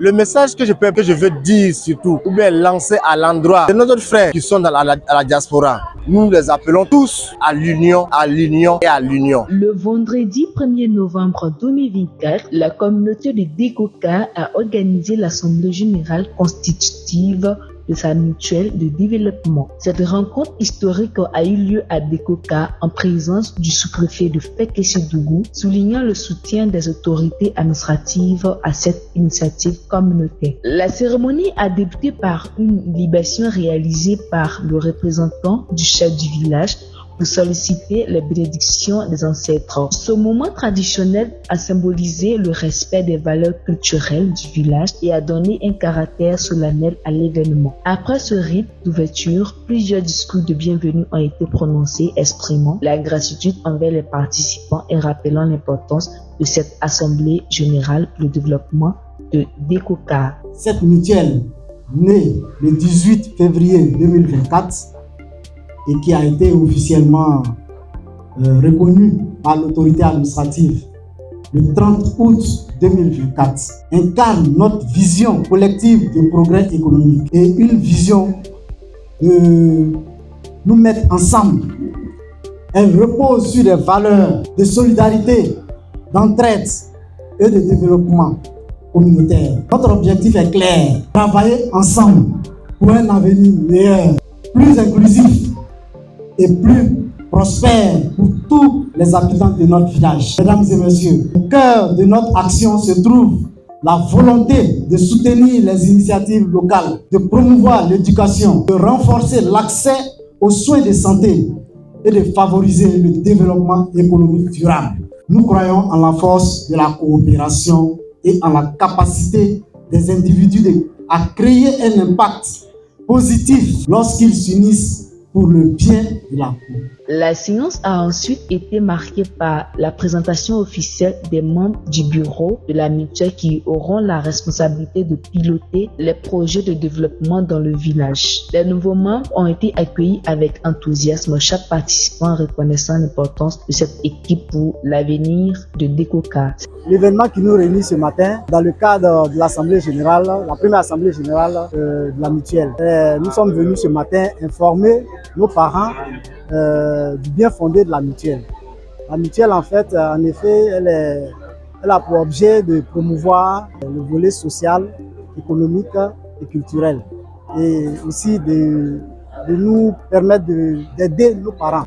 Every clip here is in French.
Le message que je veux dire surtout, ou bien lancer à l'endroit de nos autres frères qui sont à la diaspora, nous les appelons tous à l'union, à l'union et à l'union. Le vendredi 1er novembre 2024, la communauté de Decoka a organisé l'Assemblée générale constitutive de sa mutuelle de développement. Cette rencontre historique a eu lieu à Decoka en présence du sous-préfet de Fekese-Dougou, soulignant le soutien des autorités administratives à cette initiative communautaire. La cérémonie a débuté par une libation réalisée par le représentant du chef du village pour solliciter les bénédictions des ancêtres. Ce moment traditionnel a symbolisé le respect des valeurs culturelles du village et a donné un caractère solennel à l'événement. Après ce rite d'ouverture, plusieurs discours de bienvenue ont été prononcés, exprimant la gratitude envers les participants et rappelant l'importance de cette assemblée générale pour le développement de Decoka. Cette mutuelle, née le 18 février 2024, et qui a été officiellement reconnue par l'autorité administrative le 30 août 2024, incarne notre vision collective de progrès économique et une vision de nous mettre ensemble. Elle repose sur des valeurs de solidarité, d'entraide et de développement communautaire. Notre objectif est clair, travailler ensemble pour un avenir meilleur, plus inclusif et plus prospère pour tous les habitants de notre village. Mesdames et messieurs, au cœur de notre action se trouve la volonté de soutenir les initiatives locales, de promouvoir l'éducation, de renforcer l'accès aux soins de santé et de favoriser le développement économique durable. Nous croyons en la force de la coopération et en la capacité des individus à créer un impact positif lorsqu'ils s'unissent pour le bien de la cour. La séance a ensuite été marquée par la présentation officielle des membres du bureau de la mutuelle qui auront la responsabilité de piloter les projets de développement dans le village. Les nouveaux membres ont été accueillis avec enthousiasme, chaque participant reconnaissant l'importance de cette équipe pour l'avenir de Decoka. L'événement qui nous réunit ce matin dans le cadre de l'Assemblée générale, la première Assemblée générale de la mutuelle. Nous sommes venus ce matin informer nos parents du bien fondé de la mutuelle. La mutuelle, en fait, en effet, elle a pour objet de promouvoir le volet social, économique et culturel. Et aussi de nous permettre d'aider nos parents,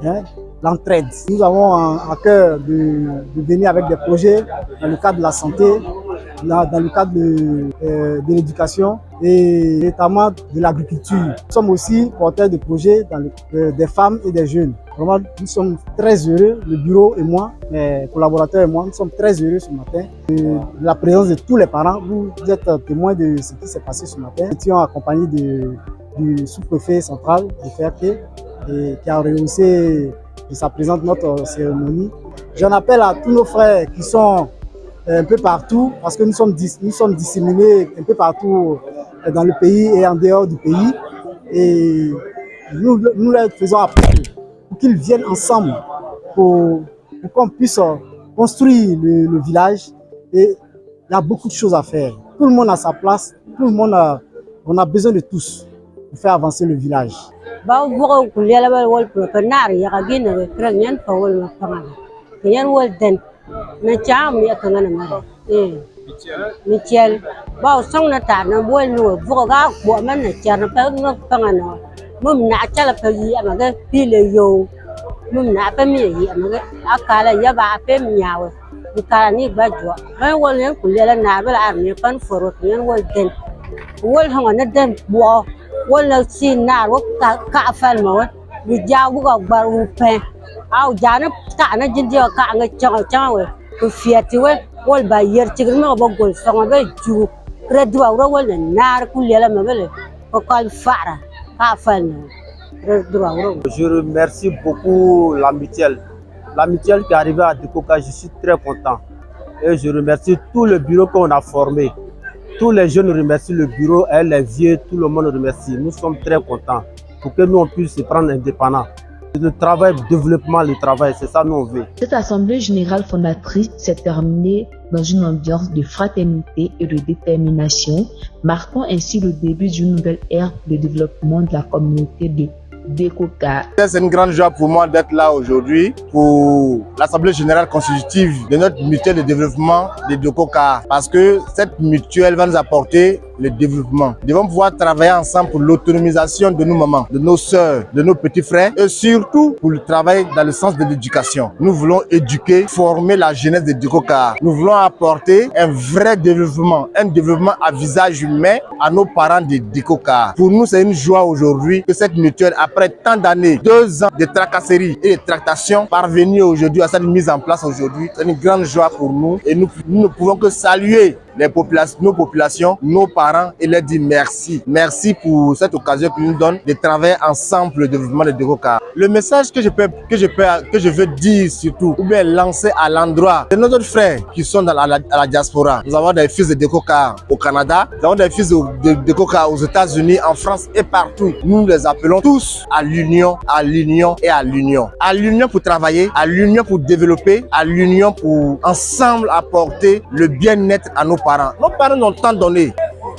l'entraide. Nous avons à cœur de venir avec des projets dans le cadre de la santé, dans le cadre de l'éducation et notamment de l'agriculture. Nous sommes aussi porteurs de projets des femmes et des jeunes. Vraiment, nous sommes très heureux, le bureau et moi, mes collaborateurs et moi, nous sommes très heureux ce matin de la présence de tous les parents. Vous êtes témoins de ce qui s'est passé ce matin. Nous étions accompagnés du sous-préfet central de Ferté qui a rehaussé de sa présence notre cérémonie. J'en appelle à tous nos frères qui sont un peu partout, parce que nous sommes disséminés un peu partout dans le pays et en dehors du pays. Et nous leur faisons appel pour qu'ils viennent ensemble pour qu'on puisse construire le village. Et il y a beaucoup de choses à faire. Tout le monde a sa place, tout le monde on a besoin de tous pour faire avancer le village. Michel, bao xong na ta na bôi nụ vô gáo bộ mình là chờ nó phải nó phăng anh nó, mình nã chắc là phải gì mà cái pi lệ dầu, mình nã phải gì mà cái áo cà là giá ba phải nhào, đi cà ní ba chua, mấy quân những cụ lệ là nã với là ăn những con phở rồi những quân đen, quân không ăn đen bò, quân là xin nã quân cà phê mà đi giao bữa gặp bà upe, áo giá nó cả nó trên giờ cả người chọn rồi, cứ phiệt thì quân bà giờ chỉ có mấy cái bông xong rồi chú rồi đuổi rồi quân nã cụ lệ là mà cái có con phá ra cà phê rồi đuổi rồi. Je remercie beaucoup la mutuelle. La mutuelle qui est arrivée à Decoka, je suis très content. Et je remercie tout le bureau qu'on a formé. Tous les jeunes remercient le bureau, et les vieux, tout le monde remercie. Nous sommes très contents pour que nous on puisse se prendre indépendants. Le travail, développement, le travail, c'est ça nous on veut. Cette assemblée générale fondatrice s'est terminée dans une ambiance de fraternité et de détermination, marquant ainsi le début d'une nouvelle ère de développement de la communauté de Decocar. C'est une grande joie pour moi d'être là aujourd'hui pour l'Assemblée générale constitutive de notre mutuelle de développement de Decocar, parce que cette mutuelle va nous apporter le développement. Nous devons pouvoir travailler ensemble pour l'autonomisation de nos mamans, de nos sœurs, de nos petits frères et surtout pour le travail dans le sens de l'éducation. Nous voulons éduquer, former la jeunesse de Decocar. Nous voulons apporter un vrai développement, un développement à visage humain à nos parents de Decocar. Pour nous, c'est une joie aujourd'hui que cette mutuelle, après tant d'années, 2 ans de tracasseries et de tractations, parvenir aujourd'hui à cette mise en place aujourd'hui. C'est une grande joie pour nous et nous ne pouvons que saluer nos populations, nos parents et leur dire merci. Merci pour cette occasion qu'ils nous donnent de travailler ensemble pour le développement de Decocar. Le message que je veux dire surtout, ou bien lancer à l'endroit de nos autres frères qui sont à la diaspora. Nous avons des fils de Decocar au Canada, nous avons des fils de Decocar aux États-Unis, en France et partout. Nous les appelons tous à l'union, à l'union et à l'union. À l'union pour travailler, à l'union pour développer, à l'union pour ensemble apporter le bien-être à nos parents. Nos parents nous ont tant donné.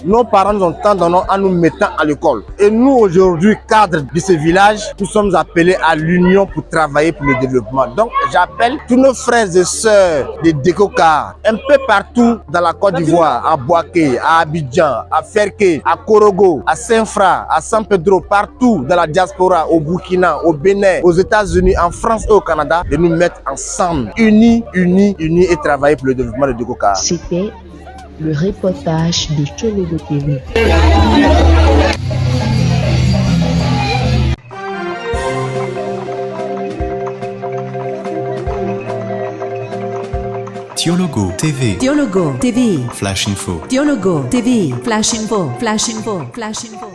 Nos parents nous ont tant donné en nous mettant à l'école. Et nous, aujourd'hui, cadres de ce village, nous sommes appelés à l'union pour travailler pour le développement. Donc, j'appelle tous nos frères et sœurs de Decocar, un peu partout dans la Côte d'Ivoire, à Boaké, à Abidjan, à Ferké, à Korogo, à Saint-Fra, à San Pedro, partout dans la diaspora, au Burkina, au Bénin, aux États-Unis, en France et au Canada, de nous mettre ensemble, unis et travailler pour le développement de Decocar. C'était le reportage de Tchologo TV. Tiologo TV. Tiologo TV. Flash Info. Tiologo TV. Flash Info. Flash Info. Flash Info.